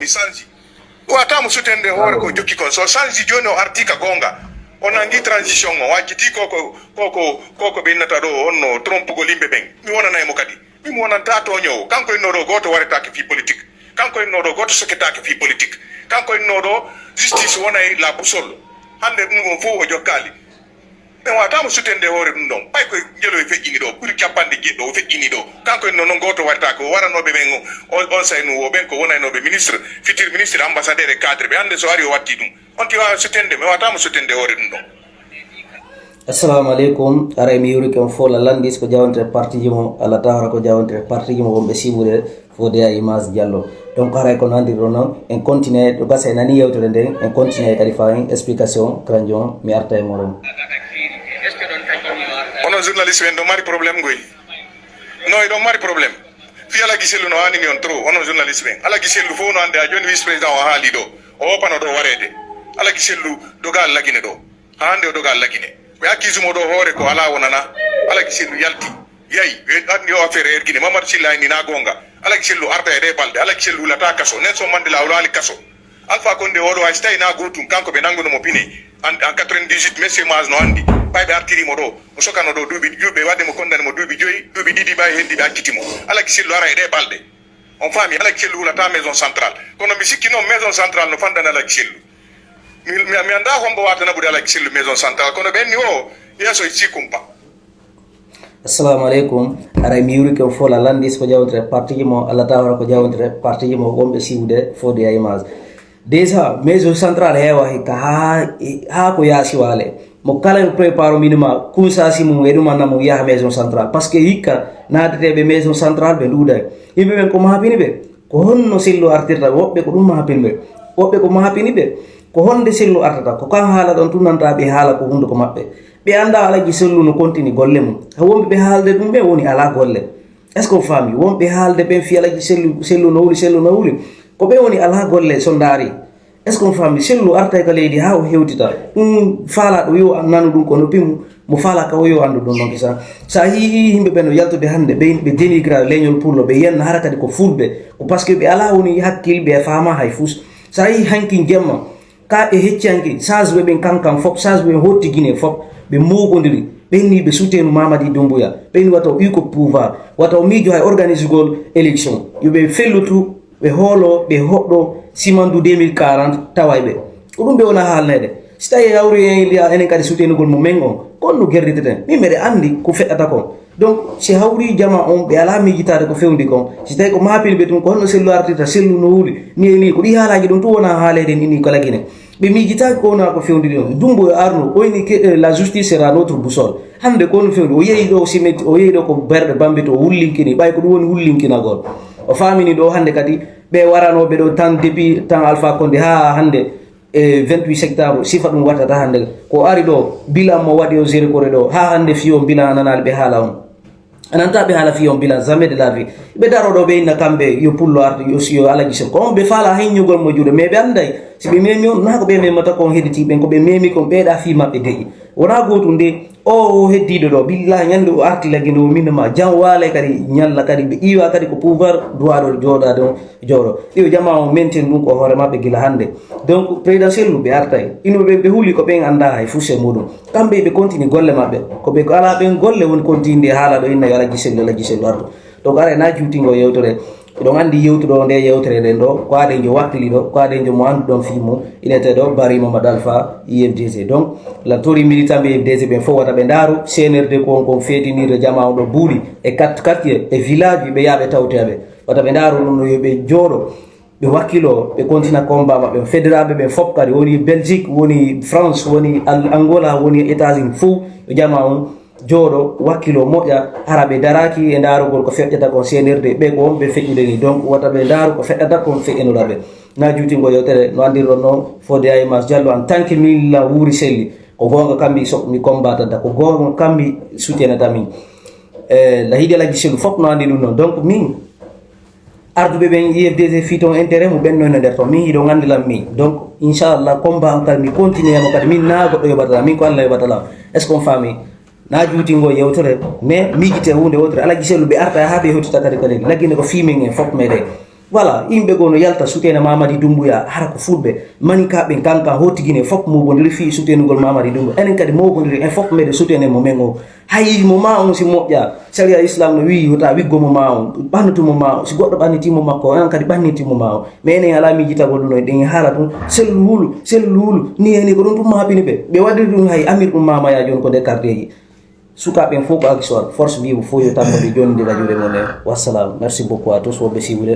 Sanji watamu sutende hore ko jokki kon so sanji joni o artika gonga onangi transition o wajiti koko be nata do onno trompe go limbe ben mi wona nay mo kadi mi wona tato nyow kanko en do goto warata ke fi politique kanko en do goto seketa ke fi politique kanko en do justice wona la boussole hande dum gon fo o jokkali be watamu sutende hore dum don pay ko jelo e fejjini do pour capande geddo o fejjini do kanko en non goto warata ko waranobe ben on saynu wo ben ko wona no be ministre futur ministre ambassadeur e cadre be hande so ari o watti dum on ti wa sutende me watamu sutende hore dum don. Assalamu alaikum ara mi yuri kam fola landis ko jawante parti jimo ala tahara ko jawante parti jimo wombe sibude fode ay Image Diallo donc ara ko nandi rono en continue do gasa nani yewtere den en continue kadi fa explication kranjon mi arta e morom ono journaliste ben do mari problème goy no do mari problème fi ala giselu no ani on tro ono journaliste ben ala giselu fo no ande a joni vice président o haali do o pano do warede ala giselu do gal lagine do hande do gal lagine be akizumo do hore ko ala wonana ala giselu yalti yayi andi o affaire ergine mamar silla ni na gonga ala giselu arta e de balde ala giselu la ta kaso Nelson Mandela wala ali kaso Alpha Condé wodo ay stay na gotum kanko be nangono mo pine en 98 monsieur Maz no andi baybe artiri mo do o sokano do dubi jube wadde mo kondane mo dubi joyi dubi didi bay hendi be akitimo ala giselu ara e de balde on fami ala giselu la ta maison centrale kono mi sikki no maison centrale no fandana ala giselu mi anda hombo wata na budi ala giselu maison centrale kono benni o yeso ci kumpa. Assalamu alaikum ara mi yuri kam fola landis ko jawtre parti jimo ala tahara ko jawtre parti jimo wombe sibude fode ay Image déjà maison centrale hewa hika ha ko yasi wale mo kala preparo minima kusa simu eduma na mo ya maison centrale parce que hika na be maison centrale be duda ibe ben ko mahapini be ko honno sillo artirta wobbe ko dum mahapini be wobbe ko mahapini be ko honde sillo artata ko kan hala don tunanta be hala ko hundo ko mabbe be anda ala gisellu no continue golle mum ha wombe be haalde dum be woni ala golle est ce que fami wombe haalde be fi ala gisellu no wuli ko be woni ala golle sondari est ce que fami sellu arta ka leydi ha o hewtita faala do yo nanu dum ko no bimu mo faala ka o yo andu dum non kisa sa hi himbe ben yaltude hande be dénigra leñol pullo be yen harakati ko fulbe ko parce que be ala woni hakkil be faama hay fus sa hi hanki gemma ka e heccanki sas be ben kankan fop sas be hotti gine fop be mogondiri benni be soutenu Mamadi Doumbouya benni wato ko pouvoir wato mijo hay organise gol élection yobe fellutu be holo be hoddo simandu 2040 tawaybe ko dum be wona haalnede stay yawri enen kadi soutenu gol mo mengo konno gerditeten mi mere andi ko feddata ko donc si hawri jama on be ala mi gitade ko fewndi ko si tay ko mapil be dum ko honno sellu artita sellu no wuli ni ko di haalaaji dum to wona haalede ni ko lagine be mi gitade ko na ko fewndi dum Dumbo arno o ni que la justice sera notre boussole hande ko no fewndi o yeyi do simet o yeyi do ko berde bambito wullinkini bay ko dum woni wullinkina gol o famini do hande kadi be warano be do tan depuis tan Alpha Condé ha hande 28 septembre sifa dum watata hande ko ari do bilan mo wadi o zéro kore do ha hande fiyo bilan nanal be hala on ananta be hala fiyo bilan jamais de la vie be daro do be na kambe yo pullo arti yo siyo ala gisel ko be fala hinyugol mo jude me be anday si be memi on na ko be me mata ko hediti ben ko be memi ko be da fi mabbe de wona gotu nde o heddido do billahi nyande o arti lagindo minma jam wale kadi nyalla kadi be iwa kadi ko pouvoir droit do joda do joro io jama o menten dum ko hore mabbe gila hande donc présidentiel be artay ino be huli ko be anda hay fuse mudum kambe be continue golle mabbe ko be ala be golle won continue hala do inna yala gisel arto to gare na jutingo yewtore don andi yewtudo nde yewtere den do ko ade jo wakkili do ko ade jo mo andu don fimo inete do bari Mamadou Alpha IFDC donc la tori militant be IFDC be fo wata be daru CNRD ko fetinire jama do buudi e quartier e village be yabe tawtebe wata be daru no yobe jodo be wakkilo be continue combat mabbe fédéral be fopkari woni Belgique woni France woni Angola woni États-Unis fu jama on jodo wakilo moja harabe daraki e darugol ko feddata ko CNRD be ko be feddide ni donc wata be daru ko feddata ko feddeno labe na juuti ngo yotere no andiro no fode ay Image Diallo en tant que milla wuri selli ko gonga kambi so mi combatanta ko gonga kambi soutienata min la hidela giselu fop no andi dum non donc min ardube ben IFDC fiton intérêt mo benno no der to mi hido ngandila mi donc inshallah combat an kalmi continuer mo kadi min na goddo yobata min ko Allah yobata la est ce qu'on famille na juuti ngo yewtore mais mi gite hunde wotre ala giselu be arta ha be hotita kadi kadi lagine ko fimen en fop mede voilà imbe gono yalta sutena Mamadi Doumbouya hara ko fulbe manikabe kanka hotigine fop mo bondiri fi sutenu gol Mamadi Doumbouya enen kadi mo bondiri en fop mede sutene mo mengo hayi mo ma on si moƴƴa sharia islam no wi wota wiggo mo ma on banatu mo ma si goddo baniti mo makko en kadi banniti mo ma on menen ala mi jita golluno den hala dum selulu ni eni ko dum tum mabini be waddi dum hay amir dum mama ya jon ko de carteji sukaɓe fof ko action force vive fof yo tammode joni de radio le mon wassalam merci beaucoup à tous woɓe siwude